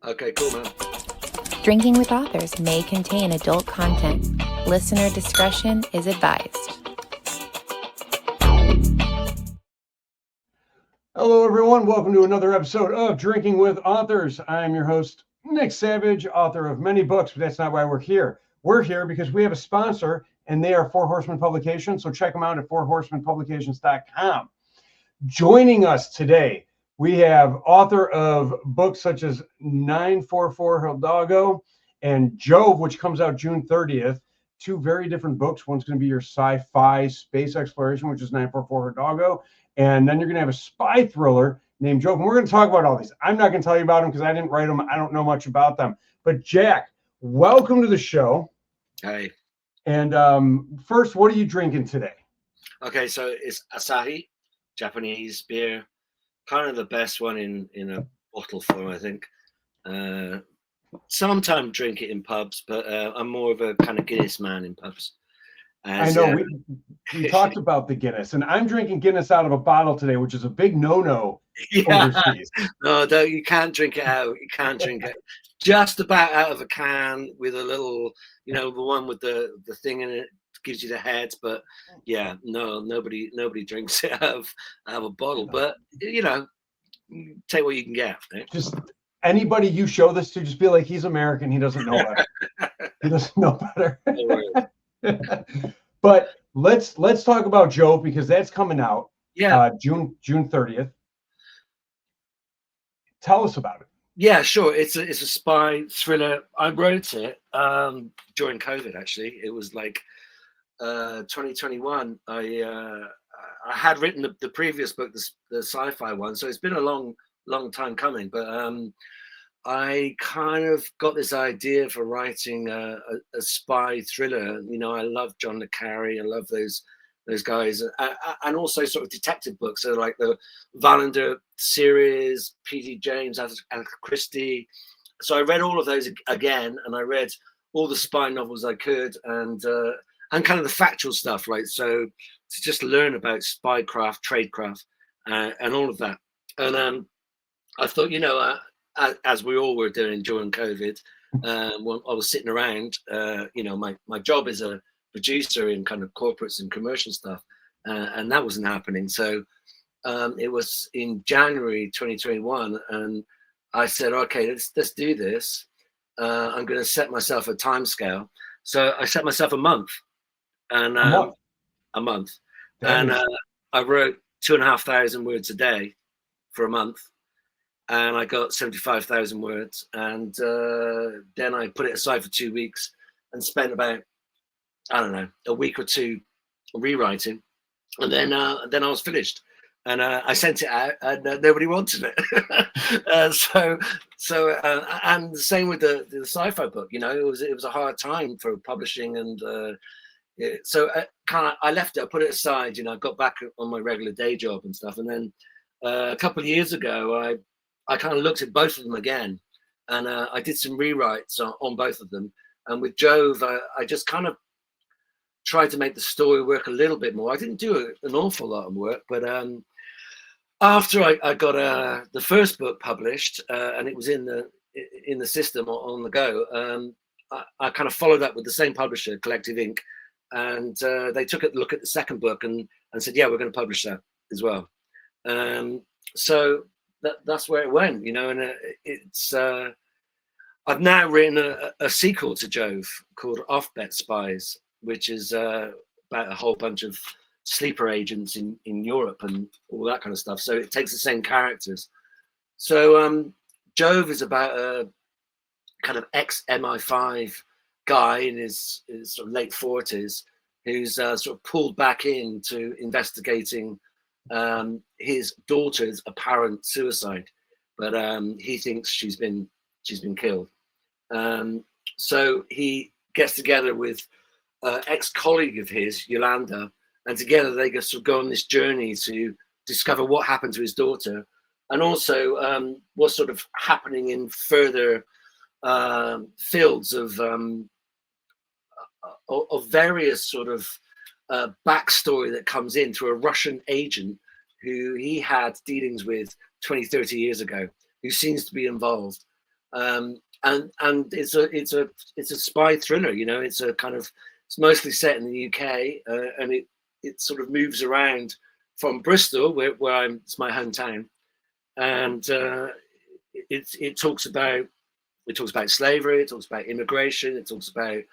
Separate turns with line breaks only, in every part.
Okay, cool, man.
Drinking with Authors may contain adult content. Listener discretion is advised.
Hello, everyone. Welcome to another episode of Drinking with Authors. I'm your host, Nick Savage, author of many books, but that's not why we're here. We're here because we have a sponsor, and they are Four Horsemen Publications, so check them out at fourhorsemenpublications.com. Joining us today, we have author of books such as 944 Hidalgo and Jove, which comes out June 30th. Two very different books. One's going to be your sci-fi space exploration, which is 944 Hidalgo. And then you're going to have a spy thriller named Jove. And we're going to talk about all these. I'm not going to tell you about them because I didn't write them. I don't know much about them. But Jack, welcome to the show.
Hey.
And first, what are you drinking today?
Okay, so it's Asahi, Japanese beer. Kind of the best one in a bottle form, I think. Sometimes drink it in pubs, but I'm more of a kind of Guinness man in pubs.
I know we talked about the Guinness, and I'm drinking Guinness out of a bottle today, which is a big no-no overseas.
No, you can't drink it out. You can't drink it just about out of a can with a little, the one with the thing in it gives you the head. But yeah, no, nobody drinks it out of a bottle. But take what you can get. Right?
Just anybody you show this to, just be like, he's American. He doesn't know better. He doesn't know better. But let's talk about Jove because that's coming out.
Yeah,
June 30th. Tell us about it.
Yeah, sure. It's a spy thriller. I wrote it during COVID. Actually, it was like 2021. I had written the previous book, the sci-fi one. So it's been a long time coming. But I kind of got this idea for writing a spy thriller. I love John le Carre. I love those guys, and also sort of detective books. So like the Wallander series, P.D. James, Agatha Christie. So I read all of those again, and I read all the spy novels I could, and kind of the factual stuff, right? So to just learn about spycraft, tradecraft, and all of that. And I thought, as we all were doing during COVID, when I was sitting around, my job is a producer in kind of corporates and commercial stuff, and that wasn't happening. So it was in January 2021, and I said, okay, let's do this. I'm going to set myself a time scale. So I set myself a month, and a month, and I wrote 2,500 words a day for a month. And I got 75,000 words, and then I put it aside for 2 weeks and spent about, I don't know, a week or two rewriting, and then I was finished, and I sent it out, and nobody wanted it. So and the same with the sci-fi book. It was a hard time for publishing, and so I left it. I put it aside. I got back on my regular day job and stuff, and then a couple of years ago, I kind of looked at both of them again, and I did some rewrites on both of them. And with Jove, I just kind of tried to make the story work a little bit more. I didn't do an awful lot of work, but after I got the first book published, and it was in the system on the go, I kind of followed up with the same publisher, Collective Inc., and they took a look at the second book and said, yeah, we're going to publish that as well. So that's where it went, and it's I've now written a sequel to Jove called Off-Bet Spies, which is about a whole bunch of sleeper agents in Europe and all that kind of stuff. So it takes the same characters. So Jove is about a kind of ex-MI5 guy in his sort of late 40s who's sort of pulled back into investigating his daughter's apparent suicide, but he thinks she's been killed. So he gets together with ex-colleague of his, Yolanda, and together they go on this journey to discover what happened to his daughter, and also what's sort of happening in further fields of various sort of backstory that comes in through a Russian agent who he had dealings with 20, 30 years ago, who seems to be involved. And it's a spy thriller. You know, it's mostly set in the UK, and it sort of moves around from Bristol, where it's my hometown, and it talks about slavery, it talks about immigration, it talks about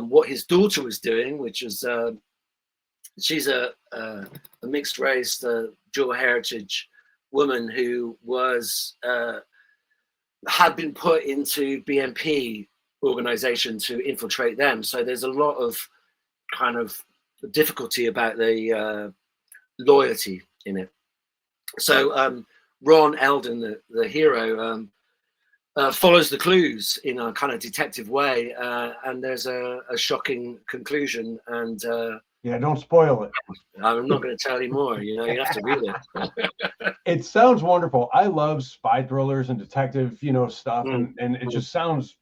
what his daughter was doing, which is she's a mixed race, dual heritage woman who was had been put into BNP organization to infiltrate them. So there's a lot of kind of difficulty about the loyalty in it. So Ron Eldon, the hero, follows the clues in a kind of detective way, and there's a shocking conclusion. And
yeah, don't spoil it.
I'm not going to tell you more. You know, you have to read it.
It sounds wonderful. I love spy thrillers and detective, stuff, and it just sounds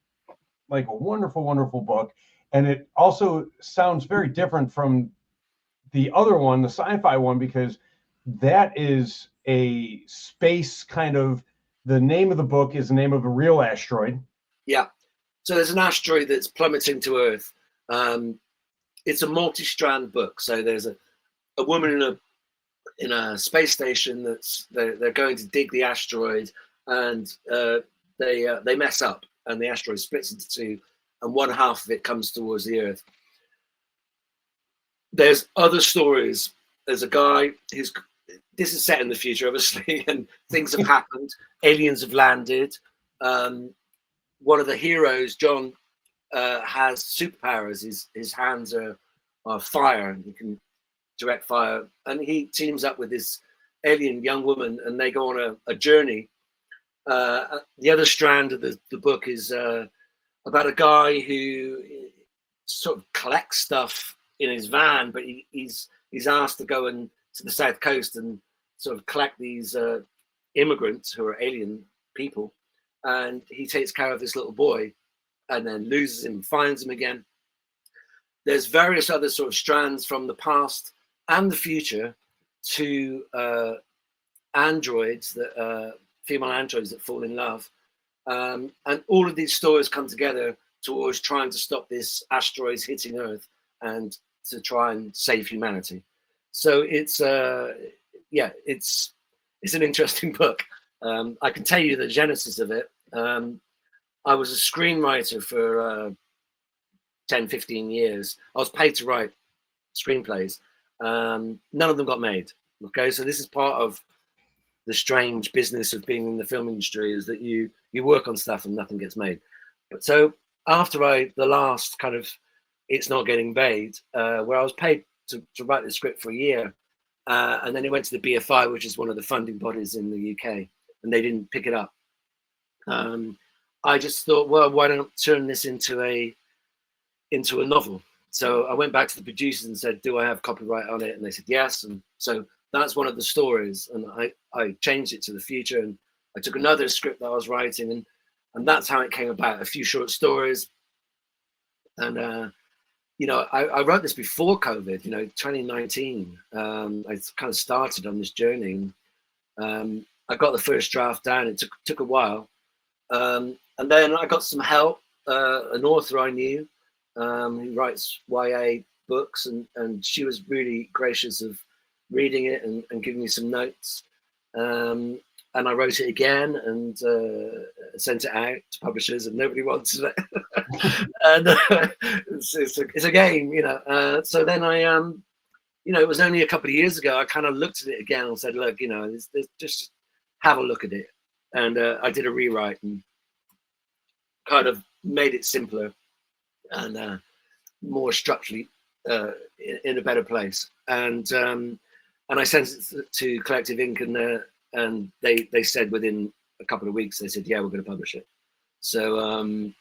like a wonderful, wonderful book. And it also sounds very different from the other one, the sci-fi one, because that is a space kind of. The name of the book is the name of a real asteroid.
Yeah. So there's an asteroid that's plummeting to Earth. It's a multi-strand book. So there's a woman in a space station they're going to dig the asteroid, and they mess up, and the asteroid splits into two, and one half of it comes towards the Earth. There's other stories. There's a guy who's. This is set in the future, obviously, and things have happened. Aliens have landed. One of the heroes, John, has superpowers. His hands are fire, and he can direct fire. And he teams up with this alien young woman, and they go on a journey. The other strand of the book is about a guy who sort of collects stuff in his van, but he's asked to go to the south coast and sort of collect these immigrants who are alien people, and he takes care of this little boy and then loses him, finds him again. There's various other sort of strands from the past and the future to androids, female androids that fall in love, and all of these stories come together towards trying to stop this asteroid hitting Earth and to try and save humanity. So it's an interesting book. I can tell you the genesis of it. I was a screenwriter for 10, 15 years. I was paid to write screenplays. None of them got made. Okay, so this is part of the strange business of being in the film industry, is that you work on stuff and nothing gets made. But so after the last kind of it's not getting made, where I was paid to write the script for a year, and then it went to the BFI, which is one of the funding bodies in the UK, and they didn't pick it up. I just thought, well, why don't I turn this into a novel? So I went back to the producers and said, do I have copyright on it? And they said yes. And so that's one of the stories. And I changed it to the future, and I took another script that I was writing, and that's how it came about. A few short stories. And I wrote this before COVID, 2019. I kind of started on this journey. I got the first draft down. It took a while. And then I got some help, an author I knew who writes YA books, and she was really gracious of reading it and giving me some notes. And I wrote it again and sent it out to publishers, and nobody wanted it. And it's a game, So then it was only a couple of years ago, I kind of looked at it again and said, look, just have a look at it. And I did a rewrite and kind of made it simpler and more structurally in a better place. And I sent it to Collective Ink, and they said within a couple of weeks, they said, yeah, we're going to publish it. So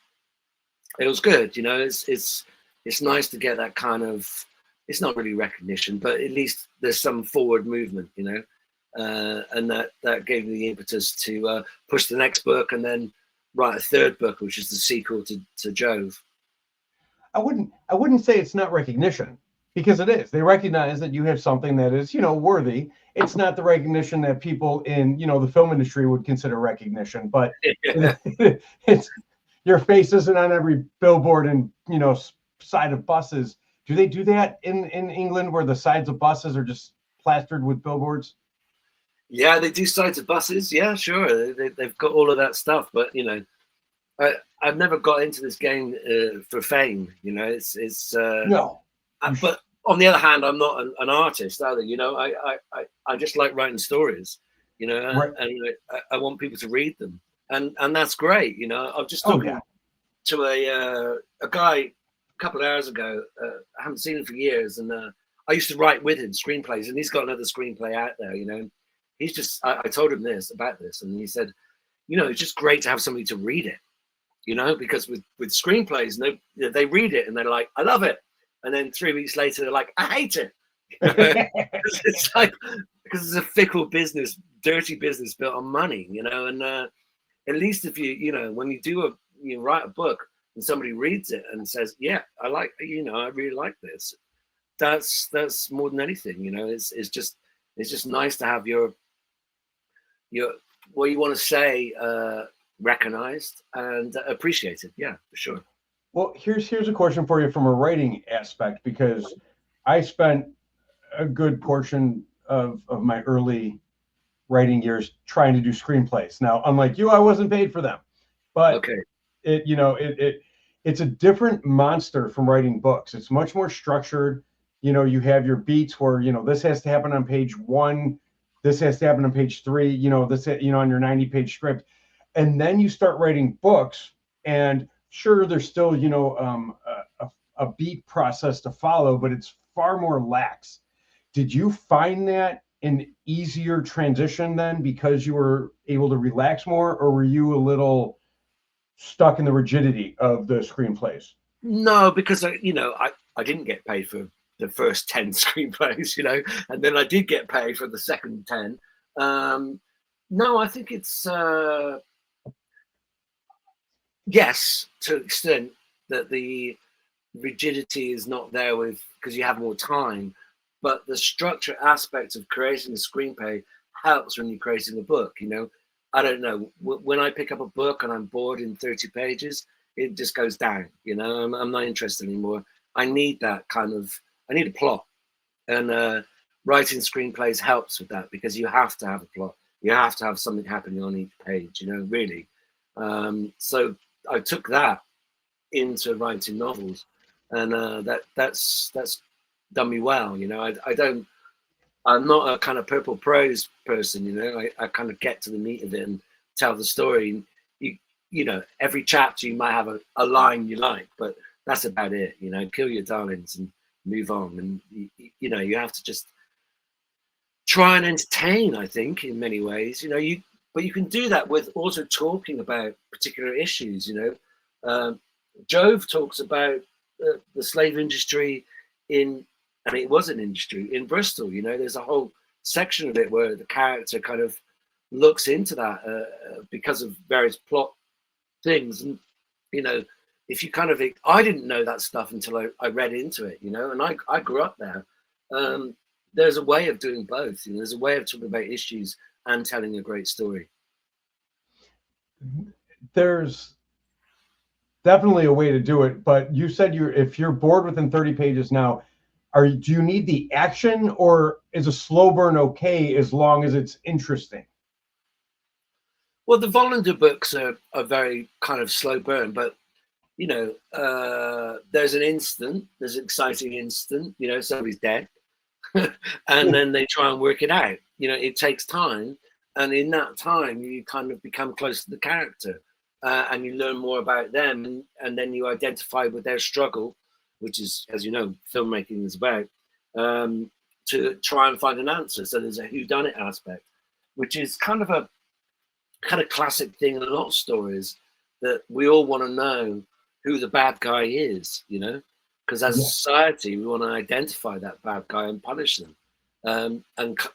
it was good. It's nice to get that kind of, it's not really recognition, but at least there's some forward movement, and that gave me the impetus to push the next book and then write a third book, which is the sequel to Jove.
I wouldn't say it's not recognition, because it is. They recognize that you have something that is, worthy. It's not the recognition that people in, the film industry would consider recognition, but it's your face isn't on every billboard and, side of buses. Do they do that in England where the sides of buses are just plastered with billboards?
Yeah, they do sides of buses. Yeah, sure. They've got all of that stuff, but I've never got into this game for fame. It's
No.
But on the other hand, I'm not an artist either. I just like writing stories.
Right.
And I want people to read them, and that's great. I've just
Oh,
talking
yeah.
to a guy a couple of hours ago. I haven't seen him for years, and I used to write with him screenplays, and he's got another screenplay out there. He's just I told him about this, and he said, it's just great to have somebody to read it. Because with screenplays, they read it and they're like, I love it, and then 3 weeks later they're like, I hate it. It's like, because it's a fickle business, dirty business built on money. And at least if when you write a book and somebody reads it and says, yeah, I really like this, that's more than anything. It's just nice to have your what you want to say recognized and appreciated. Yeah, for sure.
Well, here's a question for you from a writing aspect, because I spent a good portion of my early writing years trying to do screenplays. Now, unlike you, I wasn't paid for them, but
okay.
It's a different monster from writing books. It's much more structured. You have your beats where, this has to happen on page 1, this has to happen on page 3, this, on your 90-page script. And then you start writing books, and sure, there's still, a beat process to follow, but it's far more lax. Did you find that an easier transition then because you were able to relax more, or were you a little stuck in the rigidity of the screenplays?
No, because I didn't get paid for the first 10 screenplays, and then I did get paid for the second 10. No, I think it's yes, to an extent that the rigidity is not there because you have more time, but the structure aspect of creating a screenplay helps when you're creating a book. I don't know, when I pick up a book and I'm bored in 30 pages, it just goes down. I'm not interested anymore. I need that I need a plot, and writing screenplays helps with that, because you have to have a plot. You have to have something happening on each page, really. So I took that into writing novels, and that's done me well. I'm not a kind of purple prose person. I kind of get to the meat of it and tell the story. Every chapter you might have a line you like, but that's about it. Kill your darlings and move on. And you have to just try and entertain, I think, in many ways. But you can do that with also talking about particular issues. Jove talks about the slave industry and it was an industry in Bristol. There's a whole section of it where the character kind of looks into that because of various plot things. And if you I didn't know that stuff until I read into it. And I grew up there. There's a way of doing both. There's a way of talking about issues and telling a great story.
There's definitely a way to do it, but you said if you're bored within 30 pages now, do you need the action, or is a slow burn okay as long as it's interesting?
Well, the Volunteer books are very kind of slow burn, but there's an exciting instant, somebody's dead, and then they try and work it out. It takes time, and in that time you kind of become close to the character, and you learn more about them, and then you identify with their struggle, which is, as you know, filmmaking is about, to try and find an answer. So there's a whodunit aspect, which is kind of a classic thing in a lot of stories, that we all want to know who the bad guy is, because as a society, we want to identify that bad guy and punish them. And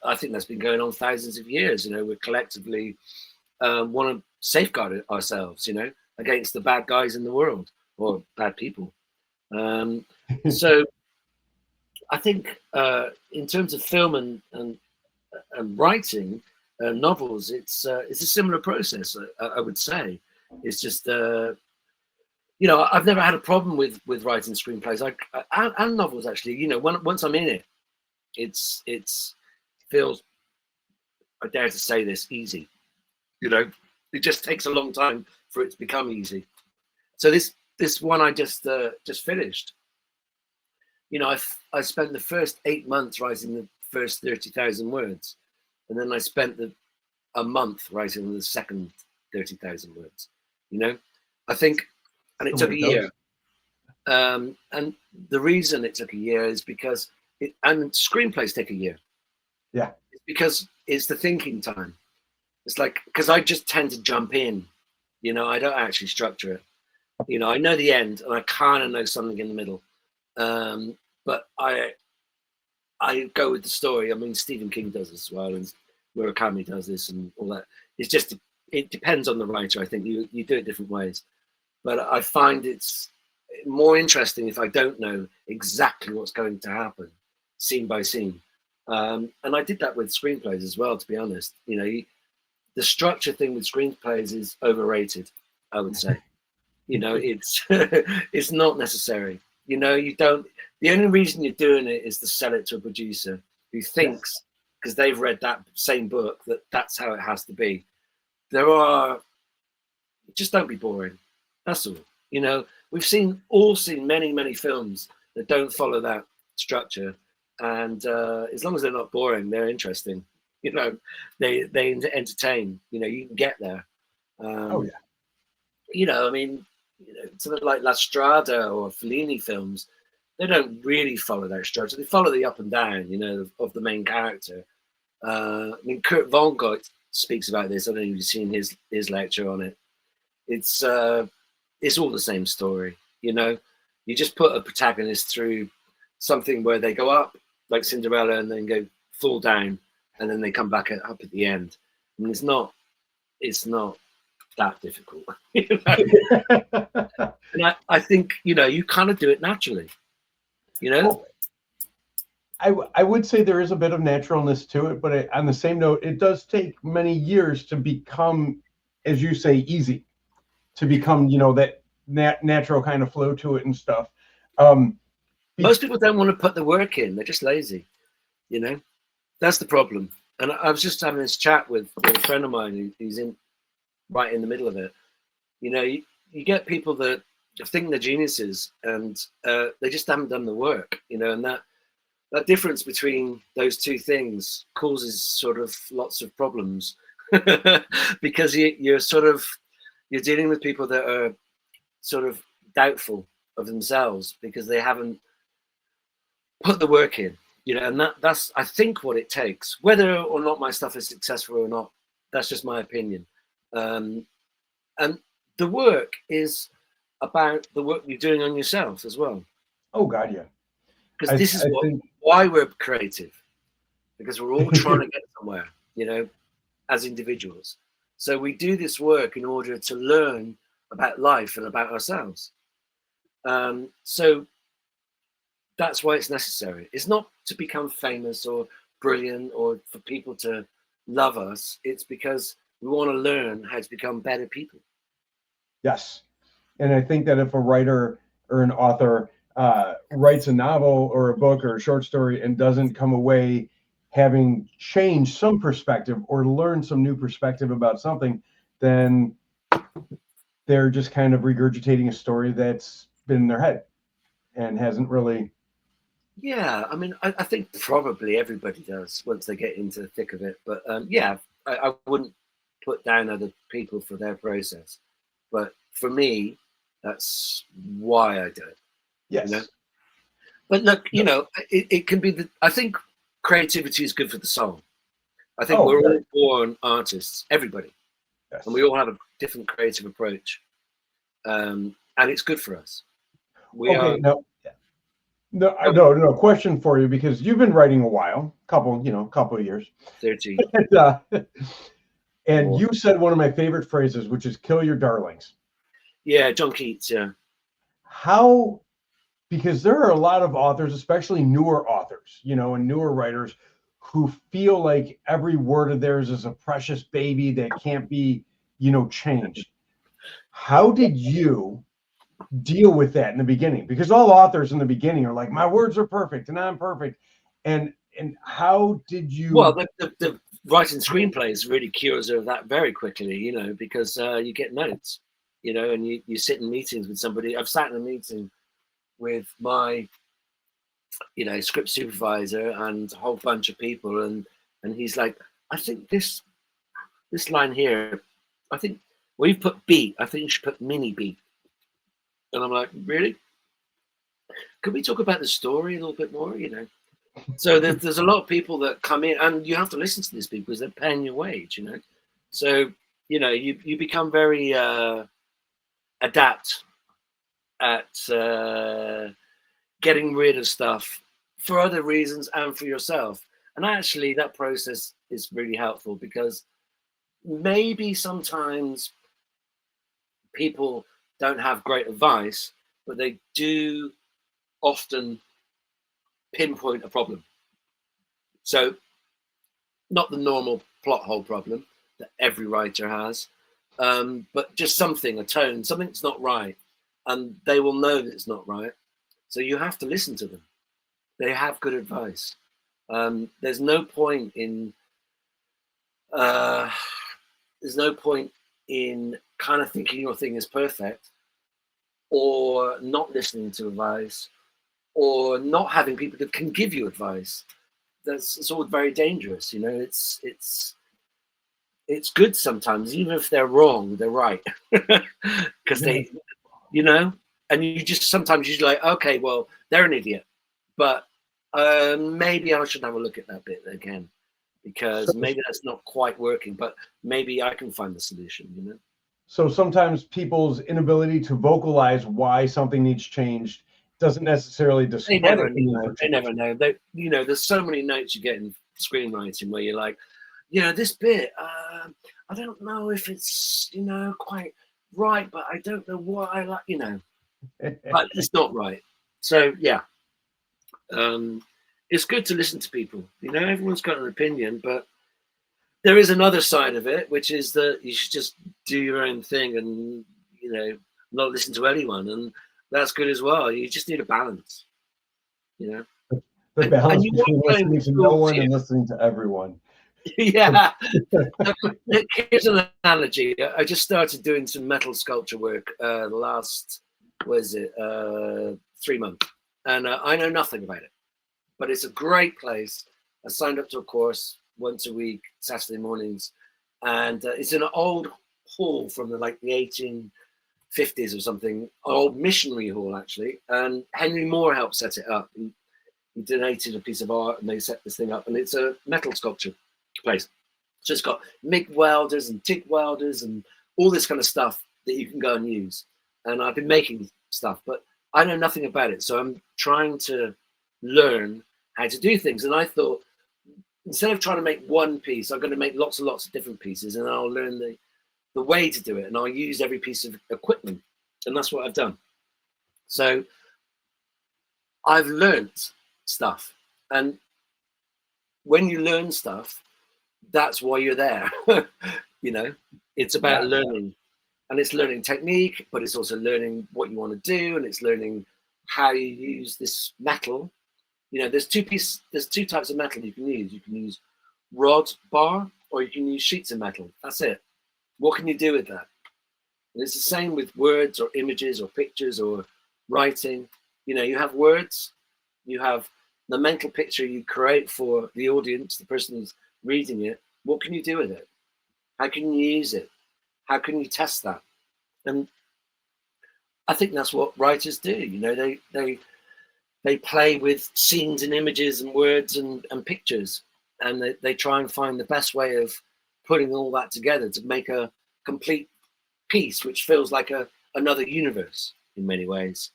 I think that's been going on thousands of years. We collectively want to safeguard ourselves, against the bad guys in the world, or bad people. So I think in terms of film and writing novels, it's a similar process. I would say it's just I've never had a problem with writing screenplays and novels actually. Once I'm in it, it's feels, I dare to say this, easy. It just takes a long time for it to become easy. So this one I just finished. I spent the first 8 months writing the first 30,000 words, and then I spent a month writing the second 30,000 words. I think, and it took a year. And the reason it took a year is because and screenplays take a year.
Yeah.
It's because it's the thinking time. It's like, because I just tend to jump in, I don't actually structure it. I know the end and I kind of know something in the middle. But I go with the story. I mean, Stephen King does this as well, and Murakami does this and all that. It's just, it depends on the writer. I think you do it different ways. But I find it's more interesting if I don't know exactly what's going to happen, scene by scene. And I did that with screenplays as well, to be honest. The structure thing with screenplays is overrated, I would say. It's it's not necessary. You don't. The only reason you're doing it is to sell it to a producer who thinks, because they've read that same book, that's how it has to be. Just don't be boring. That's all. We've seen many films that don't follow that structure, and as long as they're not boring, they're interesting. They entertain. You can get there. I mean, something like La Strada or Fellini films, they don't really follow that structure. They follow the up and down, of the main character. I mean, Kurt Vonnegut speaks about this. I don't know if you've seen his lecture on it. It's all the same story. You just put a protagonist through something where they go up like Cinderella and then go fall down and then they come back up at the end. I mean, it's not that difficult. And I think you kind of do it naturally.
I would say there is a bit of naturalness to it, but on the same note, it does take many years to become, as you say, easy, to become that natural kind of flow to it and stuff.
Most people don't want to put the work in; they're just lazy. That's the problem. And I was just having this chat with a friend of mine who's right in the middle of it. You get people that think they're geniuses and they just haven't done the work, and that difference between those two things causes sort of lots of problems because you're dealing with people that are sort of doubtful of themselves because they haven't put the work in, and that's I think what it takes. Whether or not my stuff is successful or not, that's just my opinion. And the work is about the work you're doing on yourself as well.
Oh God, yeah.
Because this is why we're creative, because we're all trying to get somewhere, as individuals. So we do this work in order to learn about life and about ourselves. So that's why it's necessary. It's not to become famous or brilliant or for people to love us. It's because we want to learn how to become better people.
Yes. And I think that if a writer or an author writes a novel or a book or a short story and doesn't come away having changed some perspective or learned some new perspective about something, then they're just kind of regurgitating a story that's been in their head and hasn't really.
Yeah, I mean, I think probably everybody does once they get into the thick of it. But yeah, I wouldn't put down other people for their process. But for me, that's why I do it.
Yes.
But look, it can be I think creativity is good for the soul. I think we're all born artists, everybody. Yes. And we all have a different creative approach. And it's good for us.
No question for you, because you've been writing a while, couple of years.
13.
And you said one of my favorite phrases, which is "kill your darlings."
Yeah, John Keats. Yeah.
because there are a lot of authors, especially newer authors, and newer writers who feel like every word of theirs is a precious baby that can't be, changed. How did you deal with that in the beginning? Because all authors in the beginning are like, my words are perfect and I'm perfect. And how did you?
Well, the writing screenplays really cures that very quickly, because you get notes, and you sit in meetings with somebody. I've sat in a meeting with my, script supervisor and a whole bunch of people, and he's like, I think this line here, I think we've put beat, I think you should put mini beat. And I'm like, really? Could we talk about the story a little bit more, So there's a lot of people that come in, and you have to listen to these people because they're paying your wage, So, you become very adept at getting rid of stuff for other reasons and for yourself. And actually, that process is really helpful because maybe sometimes people don't have great advice, but they do often pinpoint a problem. So not the normal plot hole problem that every writer has, but just something, a tone, something that's not right. And they will know that it's not right. So you have to listen to them. They have good advice. There's no point in kind of thinking your thing is perfect, or not listening to advice, or not having people that can give you advice. It's all very dangerous. It's good sometimes, even if they're wrong, they're right, because they, and you just sometimes you're like, okay, well, they're an idiot, but maybe I should have a look at that bit again, because maybe that's not quite working, but maybe I can find the solution.
So sometimes people's inability to vocalize why something needs changed doesn't necessarily discredit.
They never know. There's so many notes you get in screenwriting where you're like, this bit, I don't know if it's, quite right, but I don't know what I like, but it's not right. So yeah, it's good to listen to people. Everyone's got an opinion, but there is another side of it, which is that you should just do your own thing and, not listen to anyone. And that's good as well. You just need a balance,
The balance between listening to no one and listening to everyone.
Yeah. Here's an analogy. I just started doing some metal sculpture work the last, 3 months. And I know nothing about it. But it's a great place. I signed up to a course once a week, Saturday mornings. And it's in an old hall from the 1850s or something, an old missionary hall, actually. And Henry Moore helped set it up. He donated a piece of art and they set this thing up. And it's a metal sculpture place. So it's got MIG welders and TIG welders and all this kind of stuff that you can go and use. And I've been making stuff, but I know nothing about it. So I'm trying to learn how to do things. And I thought, instead of trying to make one piece, I'm going to make lots and lots of different pieces, and I'll learn the way to do it. And I'll use every piece of equipment. And that's what I've done. So I've learned stuff. And when you learn stuff, that's why you're there. It's about learning. And it's learning technique, but it's also learning what you want to do, and it's learning how you use this metal. There's two types of metal you can use. You can use rod bar, or you can use sheets of metal. That's it. What can you do with that? And it's the same with words or images or pictures or writing. You have words, you have the mental picture you create for the audience, the person who's reading it. What can you do with it? How can you use it? How can you test that? And I think that's what writers do. They play with scenes and images and words and pictures, and they try and find the best way of putting all that together to make a complete piece, which feels like another universe in many ways.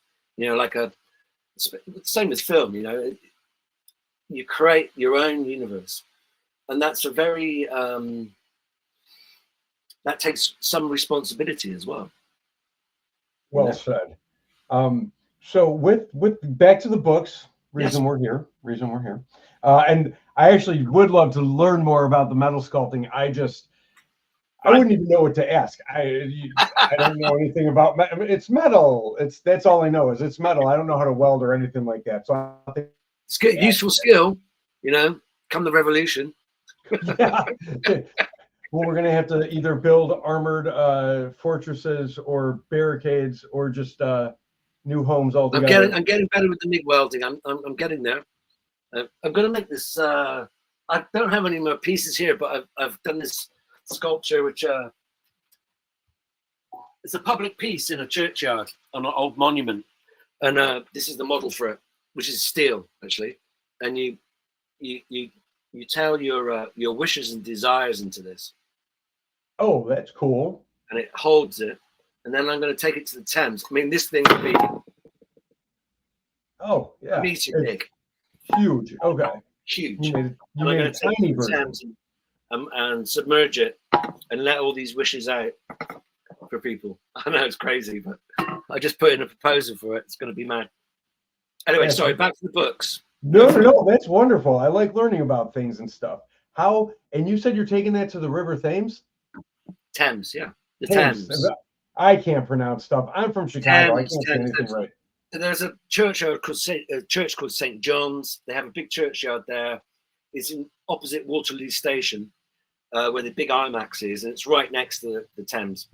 Same with film. You create your own universe, and that's a very that takes some responsibility as well.
Well said. So with back to the books, reason
Yes.
we're here, and I actually would love to learn more about the metal sculpting. I
Right.
wouldn't even know what to ask. I don't know anything about it's metal. That's all I know is it's metal. I don't know how to weld or anything like that. So I think,
It's good, useful skill, you know, come the revolution.
yeah. Well, we're gonna have to either build armored fortresses or barricades or just new homes altogether.
I'm getting better with the MIG welding. I'm getting there. I'm going to make this. I don't have any more pieces here, but I've done this sculpture, which it's a public piece in a churchyard on an old monument, and this is the model for it, which is steel actually, and you tell your wishes and desires into this,
Oh, that's cool.
and it holds it, and then I'm going to take it to the Thames. I mean, this thing would be
Oh,
a
yeah.
meter
It's
big,
huge. Okay.
huge,
You
and I'm
made
going
a
to take it
tiny
to the
version.
Thames and submerge it and let all these wishes out for people. I know it's crazy, but I just put in a proposal for it. It's going to be mad. Anyway,
That's
sorry,
okay.
back to the books.
No, that's wonderful. I like learning about things and stuff. How, and you said you're taking that to the River Thames?
Thames, yeah. The
Thames.
Thames.
I can't pronounce stuff. I'm from Chicago. I can't say anything
Thames.
right.
There's a church called St. John's. They have a big churchyard there. It's in opposite Waterloo Station, where the big IMAX is, and it's right next to the Thames.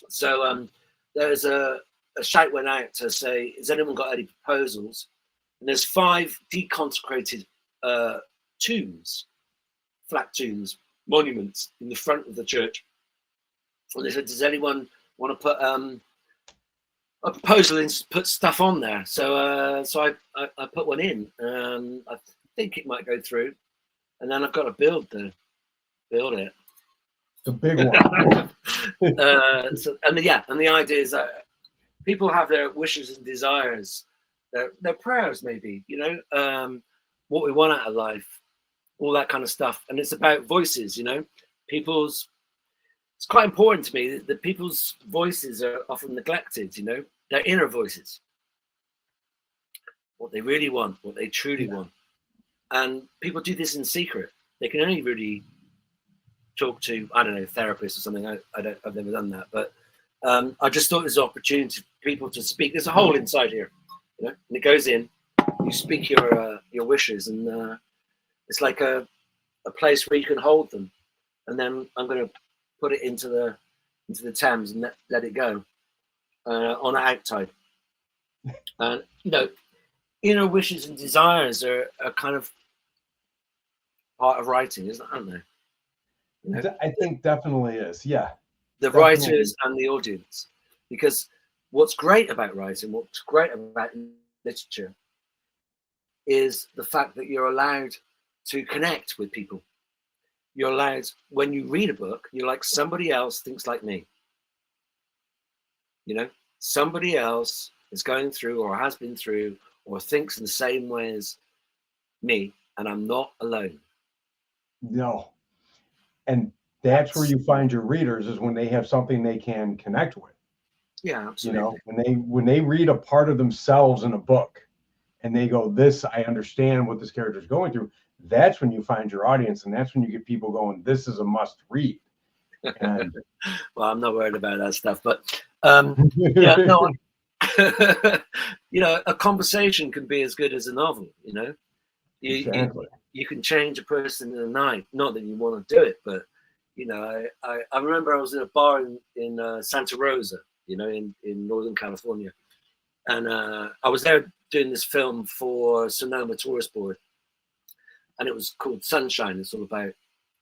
So there's a shout went out to say, has anyone got any proposals? And there's 5 deconsecrated tombs, flat tombs, monuments in the front of the church. And they said, does anyone want to put a proposal in, put stuff on there? So I put one in. I think it might go through, and then I've got to build it.
The big one.
And the idea is that people have their wishes and desires, their prayers, maybe, you know, what we want out of life, all that kind of stuff. And it's about voices, you know, it's quite important to me that people's voices are often neglected, you know, their inner voices, what they really want, what they truly want. And people do this in secret. They can only really talk to, I don't know, therapists or something. I've never done that, but I just thought there's an opportunity for people to speak. There's a hole inside here, you know, and it goes in. You speak your wishes, and it's like a place where you can hold them. And then I'm going to put it into the Thames and let it go on an outtide. And you know, inner wishes and desires are kind of part of writing, aren't they? You know?
I think definitely is. Yeah.
The
Definitely.
writers and the audience, because what's great about writing, what's great about literature, is the fact that you're allowed to connect with people. You're allowed, when you read a book, you're like, somebody else thinks like me. You know, somebody else is going through or has been through or thinks in the same way as me, and I'm not alone.
No. And that's where you find your readers, is when they have something they can connect with.
Yeah, absolutely.
You know, when they read a part of themselves in a book and they go, this, I understand what this character is going through, that's when you find your audience, and that's when you get people going, this is a must read. And
well, I'm not worried about that stuff, but yeah, no, you know, a conversation can be as good as a novel. You know,
exactly.
You can change a person in a night. Not that you want to do it, but you know, I remember I was in a bar in Santa Rosa, you know, in Northern California, and I was there doing this film for Sonoma Tourist Board, and it was called Sunshine. It's all about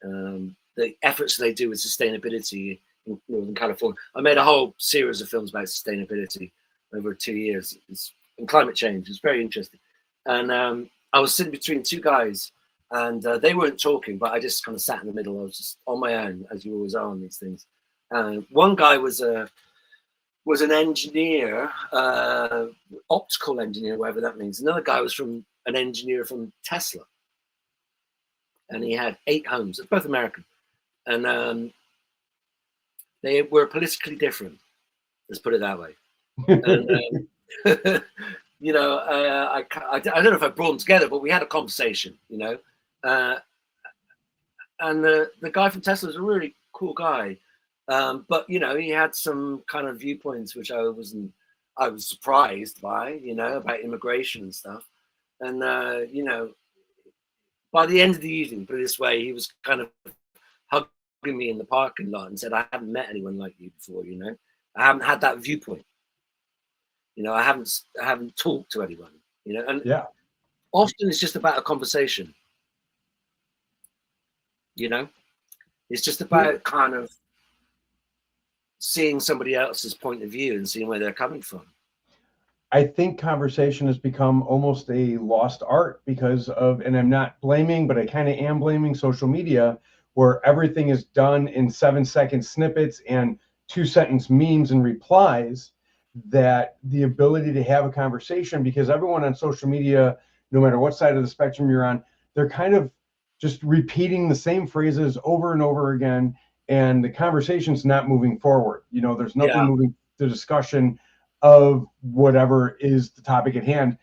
the efforts they do with sustainability in Northern California. I made a whole series of films about sustainability over 2 years. And climate change. It's very interesting. And I was sitting between 2 guys, and they weren't talking, but I just kind of sat in the middle. I was just on my own, as you always are on these things. One guy was an engineer, optical engineer, whatever that means. Another guy was an engineer from Tesla, and he had 8 homes, both American, and they were politically different. Let's put it that way. And you know, I don't know if I brought them together, but we had a conversation, you know. And the guy from Tesla was a really cool guy. But, you know, he had some kind of viewpoints which I was surprised by, you know, about immigration and stuff. And, you know, by the end of the evening, put it this way, he was kind of hugging me in the parking lot and said, I haven't met anyone like you before, you know. I haven't had that viewpoint. You know, I haven't talked to anyone, you know. And
yeah,
often it's just about a conversation. You know, it's just about kind of seeing somebody else's point of view and seeing where they're coming from.
I think conversation has become almost a lost art because of, and I'm not blaming, but I kind of am blaming social media, where everything is done in 7-second snippets and 2-sentence memes and replies, that the ability to have a conversation, because everyone on social media, no matter what side of the spectrum you're on, they're kind of just repeating the same phrases over and over again, and the conversation's not moving forward. You know, there's nothing moving the discussion of whatever is the topic at hand.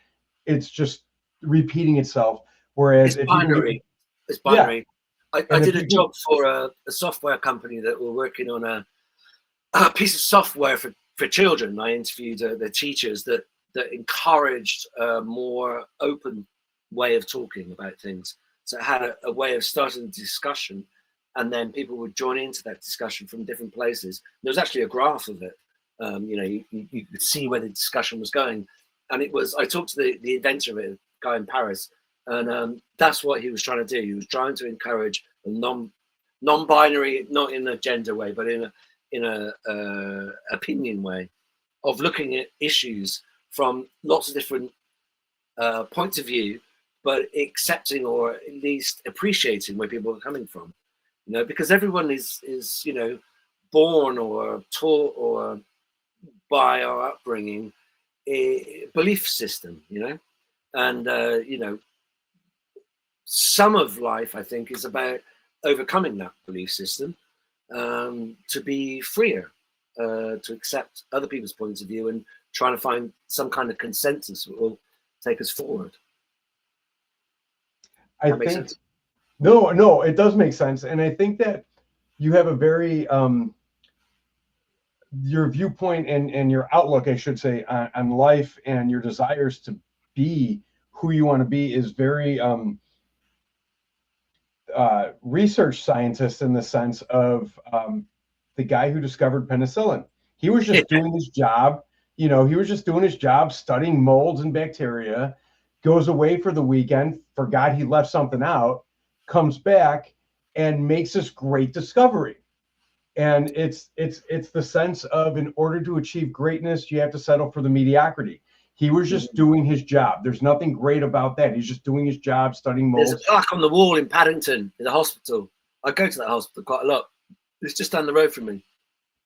It's just repeating itself. Whereas
it's binary. It's binary. I did a job for a software company that were working on a piece of software for children. I interviewed the teachers that encouraged a more open way of talking about things. So it had a way of starting a discussion, and then people would join into that discussion from different places. There was actually a graph of it. You know, you could see where the discussion was going. And it was, I talked to the inventor of it, a guy in Paris, and that's what he was trying to do. He was trying to encourage a non-binary, not in a gender way, but in a opinion way, of looking at issues from lots of different points of view, but accepting or at least appreciating where people are coming from, you know, because everyone is you know, born or taught or by our upbringing a belief system, you know, and you know, some of life, I think, is about overcoming that belief system, to be freer, to accept other people's points of view and trying to find some kind of consensus that will take us forward.
I think no, it does make sense. And I think that you have a very your viewpoint and your outlook, I should say, on life and your desires to be who you want to be is very research scientist, in the sense of the guy who discovered penicillin. He was just doing his job. You know, he was just doing his job, studying molds and bacteria, goes away for the weekend, forgot he left something out, comes back and makes this great discovery. And it's the sense of, in order to achieve greatness, you have to settle for the mediocrity. He was just doing his job. There's nothing great about that. He's just doing his job, studying molds.
There's a plaque on the wall in Paddington, in the hospital. I go to that hospital quite a lot. It's just down the road from me.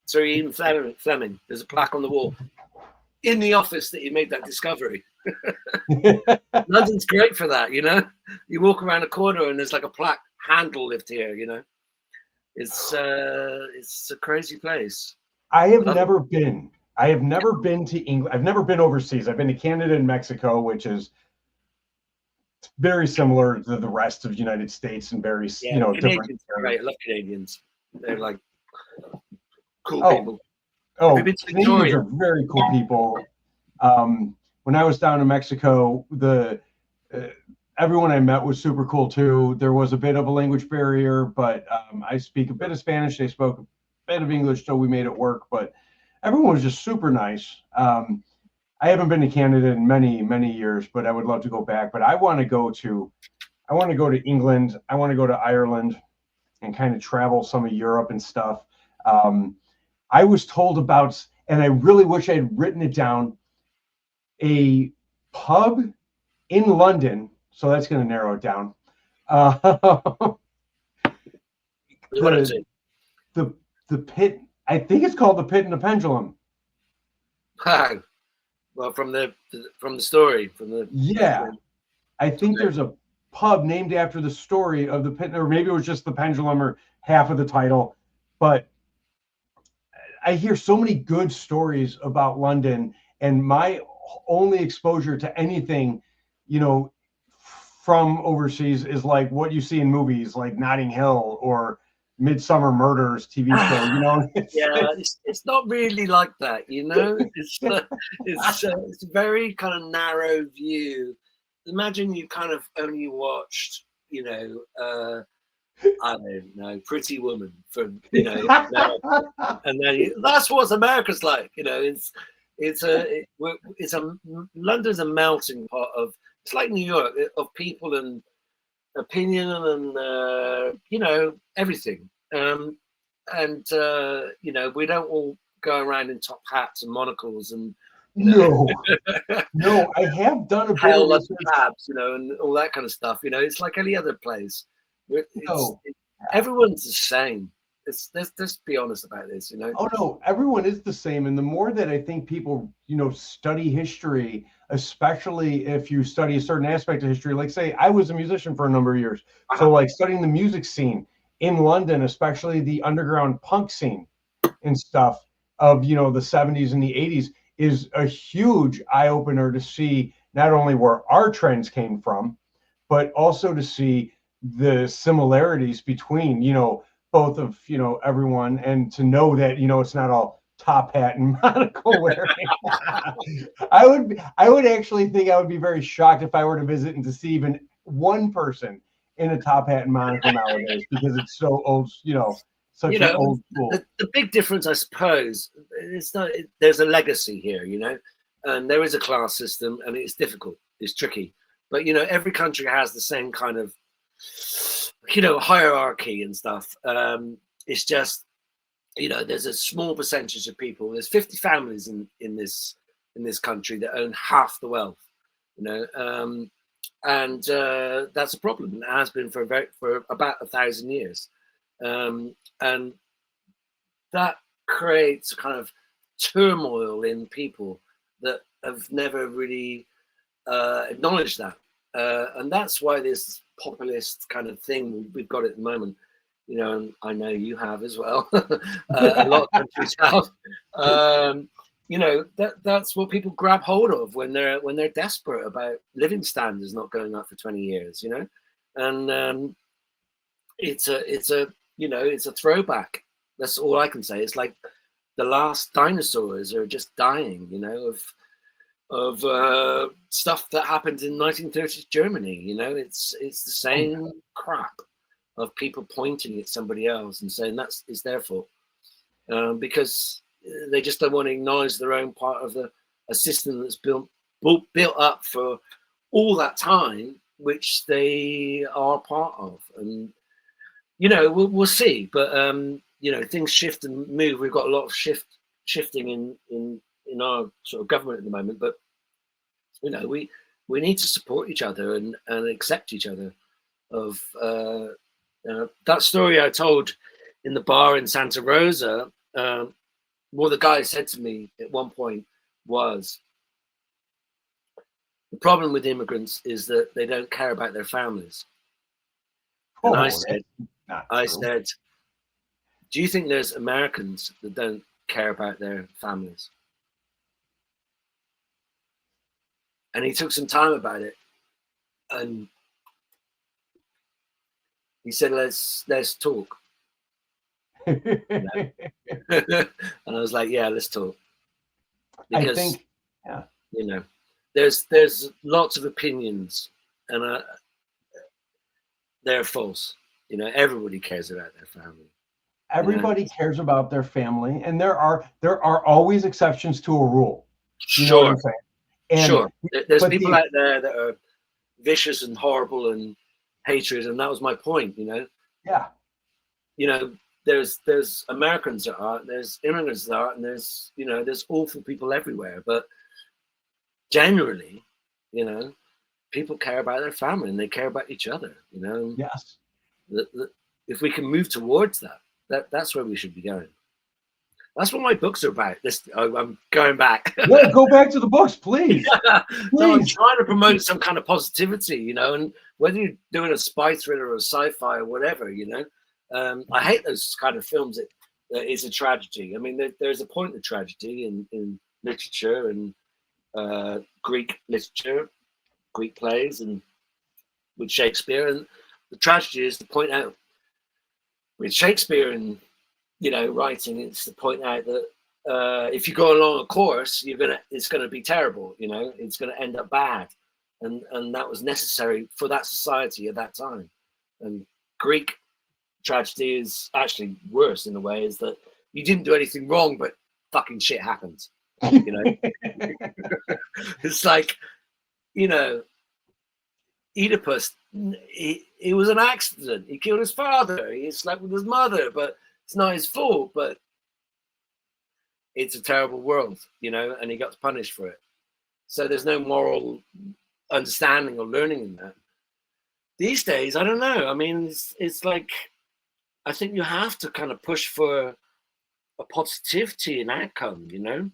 Sir Ian Fleming. There's a plaque on the wall in the office that he made that discovery. London's great for that, you know. You walk around a corner and there's like a plaque, handle lived here, you know. It's a crazy place.
I have never been to England. I've never been overseas. I've been to Canada and Mexico, which is very similar to the rest of the United States and very, you know, different.
Right, I love Canadians. They're like cool people.
Oh, Canadians are very cool people. When I was down in Mexico, everyone I met was super cool too. There was a bit of a language barrier, but I speak a bit of Spanish. They spoke a bit of English, so we made it work. But everyone was just super nice. I haven't been to Canada in many, many years, but I would love to go back. But I want to go to England. I want to go to Ireland and kind of travel some of Europe and stuff. I was told about, and I really wish I had written it down, a pub in London. So that's going to narrow it down. The Pit, I think it's called the Pit and the Pendulum.
Well, from the story,
I think there's a pub named after the story of the pit, or maybe it was just the pendulum or half of the title. But I hear so many good stories about London, and my only exposure to anything, you know, from overseas is like what you see in movies like Notting Hill or Midsummer Murders TV show, you know.
It's not really like that, you know. It's a very kind of narrow view. Imagine you kind of only watched, you know, I don't know, Pretty Woman from, you know, and then that's what America's like, you know. London's a melting pot of, it's like New York, of people and opinion and you know, everything. And you know, we don't all go around in top hats and monocles and, you know,
no, I have done a bit
hell
of
up cabs, you know, and all that kind of stuff. You know, it's like any other place. Everyone's the same. Let's be honest about this, you know.
Oh no, everyone is the same. And the more that I think people, you know, study history, especially if you study a certain aspect of history, like say I was a musician for a number of years. So like studying the music scene in London, especially the underground punk scene and stuff of, you know, the 70s and the 80s is a huge eye-opener to see not only where our trends came from, but also to see the similarities between, you know, both of, you know, everyone, and to know that, you know, it's not all top hat and monocle wearing. I would actually think I would be very shocked if I were to visit and to see even one person in a top hat and monocle nowadays, because it's so old, you know, such an old school.
The big difference, I suppose, it's not, there's a legacy here, you know, and there is a class system, and it's difficult, it's tricky, but you know, every country has the same kind of, you know, hierarchy and stuff. It's just, you know, there's a small percentage of people. There's 50 families in this country that own half the wealth, you know, and that's a problem. It has been for about 1,000 years, and that creates a kind of turmoil in people that have never really acknowledged that, and that's why this populist kind of thing we've got at the moment, you know, and I know you have as well. A lot of countries have. You know, that's what people grab hold of when they're desperate about living standards not going up for 20 years, you know, and it's a you know, it's a throwback. That's all I can say. It's like the last dinosaurs are just dying, you know, of stuff that happened in 1930s Germany. You know, it's the same crap of people pointing at somebody else and saying it's their fault, because they just don't want to acknowledge their own part of a system that's built up for all that time, which they are part of. And you know, we'll see, but you know, things shift and move. We've got a lot of shifting in our sort of government at the moment, but you know, we need to support each other and accept each other. Of that story I told in the bar in Santa Rosa, what the guy said to me at one point was, the problem with immigrants is that they don't care about their families. And I said, do you think there's Americans that don't care about their families? And he took some time about it, and he said, let's talk. You know? And I was like, yeah, let's talk. Because, I think, you know, there's lots of opinions, and they're false. You know, everybody cares about their family.
Everybody cares about their family, and there are always exceptions to a rule. You
know
what I'm saying? And,
sure, there's people out there that are vicious and horrible and hatred, and that was my point. You know.
Yeah.
You know, there's Americans that are, there's immigrants that are, and there's, you know, there's awful people everywhere. But generally, you know, people care about their family and they care about each other. You know.
Yes.
If we can move towards that's where we should be going. That's what my books are about. I'm going back.
Yeah, go back to the books, please.
Yeah. No, I'm trying to promote some kind of positivity, you know, and whether you're doing a spy thriller or a sci-fi or whatever, you know, I hate those kind of films that it's a tragedy. I mean, there's a point of tragedy in literature and Greek literature, Greek plays, and with Shakespeare. And the tragedy is to point out with Shakespeare and writing, it's to point out that if you go along a course, it's gonna be terrible. It's gonna end up bad, and that was necessary for that society at that time. And Greek tragedy is actually worse in a way, is that you didn't do anything wrong, but fucking shit happens. It's like, Oedipus, it was an accident. He killed his father. He slept with his mother, but it's not his fault. But it's a terrible world, and he got punished for it. So there's no moral understanding or learning in that. These days, I don't know. I mean, it's like, I think you have to kind of push for a positivity in outcome, in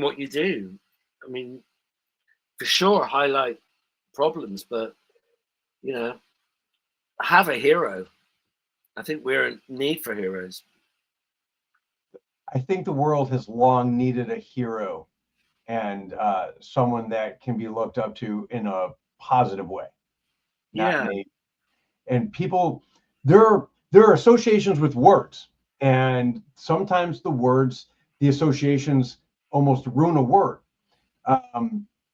what you do. I mean, for sure, highlight problems, but, have a hero. I think we're in need for heroes.
I think the world has long needed a hero, and someone that can be looked up to in a positive way. And people, there are associations with words, and sometimes the associations almost ruin a word.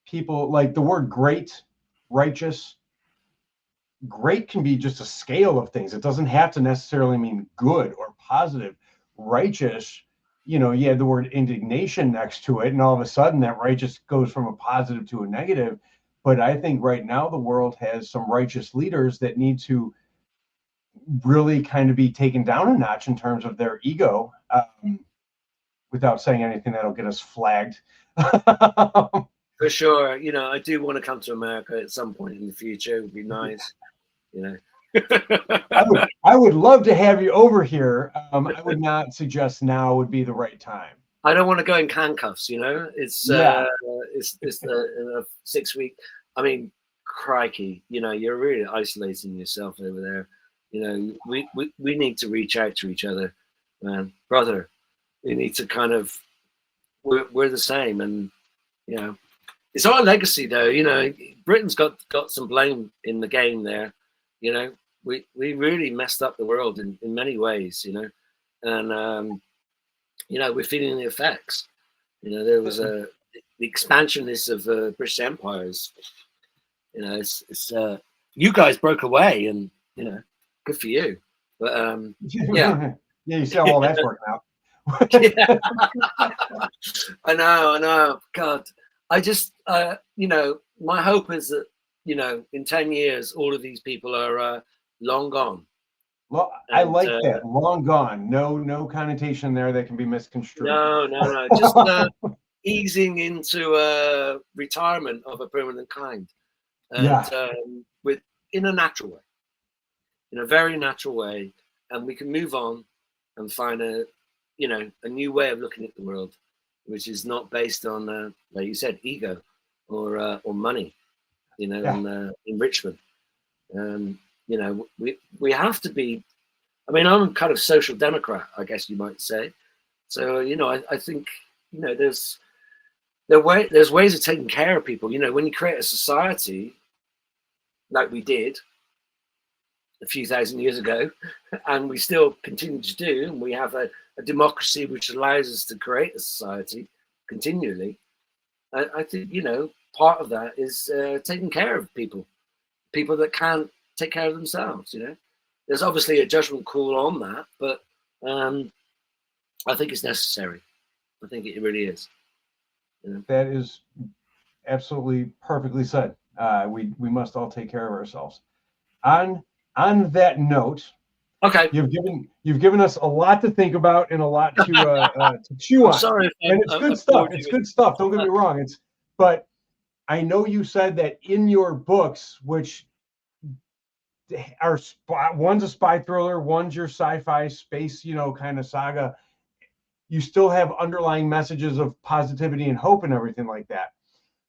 People like the word great, righteous. Great can be just a scale of things. It doesn't have to necessarily mean good or positive. Righteous, you had the word indignation next to it, and all of a sudden that righteous goes from a positive to a negative. But I think right now the world has some righteous leaders that need to really kind of be taken down a notch in terms of their ego, without saying anything that'll get us flagged.
For sure. I do want to come to America at some point in the future. It would be nice,
I would love to have you over here. I would not suggest now would be the right time.
I don't want to go in handcuffs, It's the 6 week. I mean, crikey, you're really isolating yourself over there. We need to reach out to each other, man, brother. We need to kind of, we're the same, and it's our legacy though. Britain's got some blame in the game there. We really messed up the world in many ways, and we're feeling the effects. There was the expansionists of the British empires. It's you guys broke away, and good for you. But yeah,
you see how all that's working out.
Yeah. I know. God, I just, my hope is that, in 10 years, all of these people are long gone.
Well, I like that. Long gone. No connotation there that can be misconstrued.
No. Just easing into retirement of a permanent kind. And in a natural way. In a very natural way. And we can move on and find a new way of looking at the world, which is not based on, like you said, ego or money, and enrichment. We have to be. I mean, I'm a kind of social democrat, I guess you might say. So, I think, there's ways of taking care of people. When you create a society like we did a few thousand years ago, and we still continue to do, and we have a democracy which allows us to create a society continually. I think, part of that is taking care of people that can't take care of themselves. There's obviously a judgment call on that, but I think it's necessary. I think it really is.
That is absolutely perfectly said. We must all take care of ourselves. On that note,
okay,
you've given us a lot to think about and a lot to chew on.
Sorry,
and it's good stuff. It's good stuff. Don't get me wrong. But I know you said that in your books, which are one's a spy thriller, one's your sci-fi space, kind of saga. You still have underlying messages of positivity and hope and everything like that.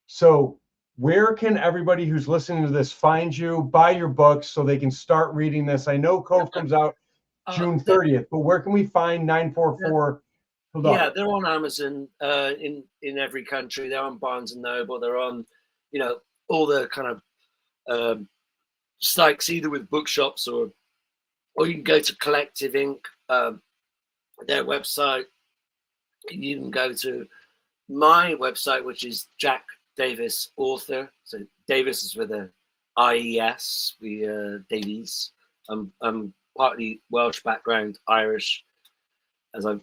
So where can everybody who's listening to this find you, buy your books so they can start reading this? I know Cove comes out June 30th, but where can we find 944
Yeah, they're on Amazon in every country. They're on Barnes and Noble. They're on, all the kind of sites, either with bookshops or you can go to Collective Inc. Their website. You can go to my website, which is Jack Davies author. So Davis is with a IES, Davies. I'm partly Welsh background, Irish, as I've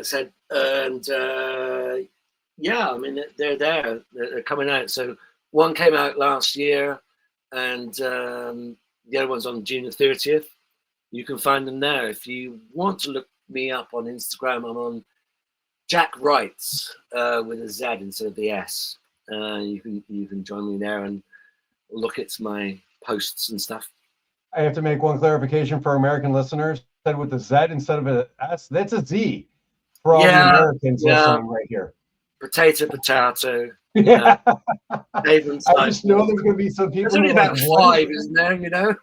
said, and I mean they're there. They're coming out. So one came out last year, and the other one's on June the 30th. You can find them there. If you want to look me up on Instagram, I'm on Jack Writes with a Z instead of the S. You can join me there and look at my posts and stuff.
I have to make one clarification for American listeners. Said with the Z instead of a S, that's a Z for all the Americans listening right here.
Potato.
Yeah. I just know there's going to be some people.
There's only about 5, isn't there?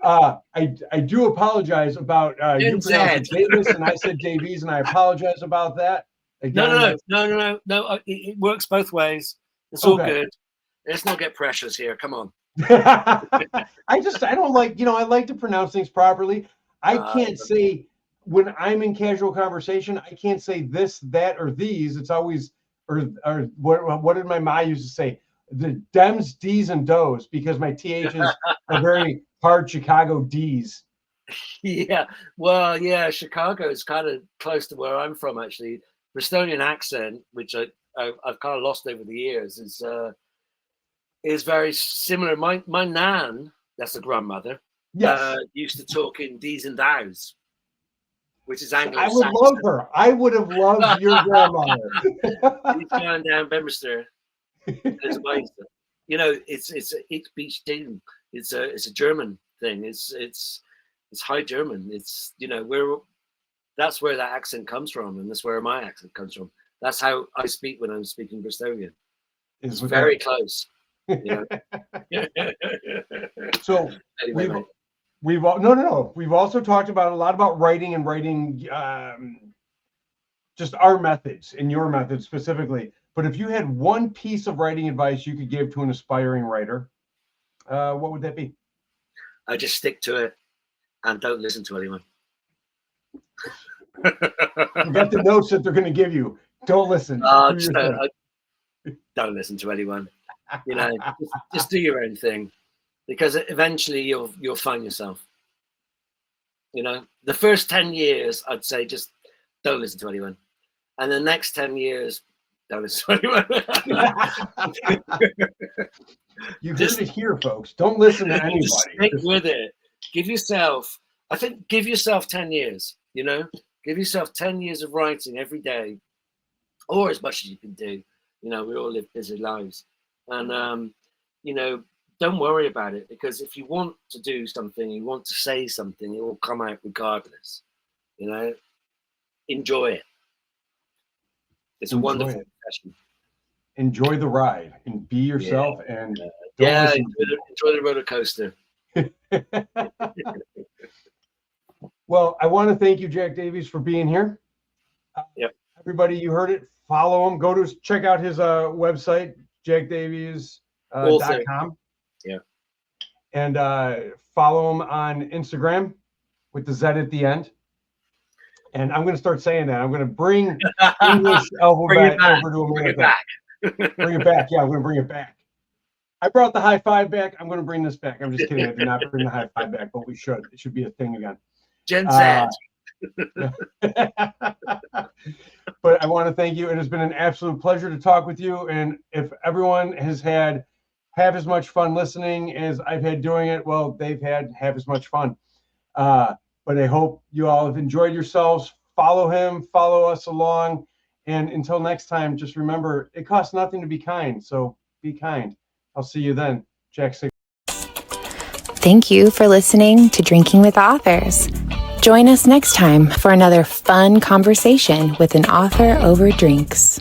I do apologize about you pronounced Davis and I said Davies, and I apologize about that. Again,
No. It works both ways. It's all good. Let's not get precious here. Come on.
I don't like, I like to pronounce things properly. I can't say, when I'm in casual conversation, I can't say this, that, or these. It's always, or what did my ma used to say? The Dems, D's, and Does, because my THs are very hard Chicago D's.
Yeah. Well, yeah, Chicago is kind of close to where I'm from, actually. Bristolian accent, which I've kind of lost over the years, is very similar. My nan, that's a grandmother, used to talk in D's and Thous, which is Anglo-Saxon.
I would love her. I would have loved your grandmother.
He's going down Bedminster. It's beach Ding. It's a German thing. It's High German. It's that's where that accent comes from, and that's where my accent comes from. That's how I speak when I'm speaking Bristolian. It's very close.
So anyway, we've also talked about a lot about writing and writing, just our methods and your methods specifically. But if you had one piece of writing advice you could give to an aspiring writer, what would that be?
I just stick to it and don't listen to anyone.
You got the notes that they're going to give you. Don't listen.
Don't listen to anyone. Just do your own thing, because eventually you'll find yourself. The first 10 years, I'd say just don't listen to anyone, and the next 10 years, don't listen to anyone.
You heard it here, folks. Don't listen to anybody.
Stick with it. Give yourself 10 years. Give yourself 10 years of writing every day, or as much as you can do. We all live busy lives. And, don't worry about it, because if you want to do something, you want to say something, it will come out regardless. Enjoy it. It's a wonderful profession.
Enjoy the ride and be yourself. And
enjoy the roller coaster.
Well, I want to thank you, Jack Davies, for being here. Everybody, you heard it. Follow him. Go to check out his website, jackdavies.com. And follow him on Instagram with the Z at the end. And I'm going to start saying that. I'm going to bring English alphabet over to America. Bring it back. Yeah, I'm going to bring it back. I brought the high five back. I'm going to bring this back. I'm just kidding. I did not bring the high five back, but we should. It should be a thing again.
Gen Z.
But I want to thank you. It has been an absolute pleasure to talk with you. And if everyone has had half as much fun listening as I've had doing it, well, they've had half as much fun. But I hope you all have enjoyed yourselves. Follow him, follow us along. And until next time, just remember, it costs nothing to be kind. So be kind. I'll see you then. Jackskysea.
Thank you for listening to Drinking with Authors. Join us next time for another fun conversation with an author over drinks.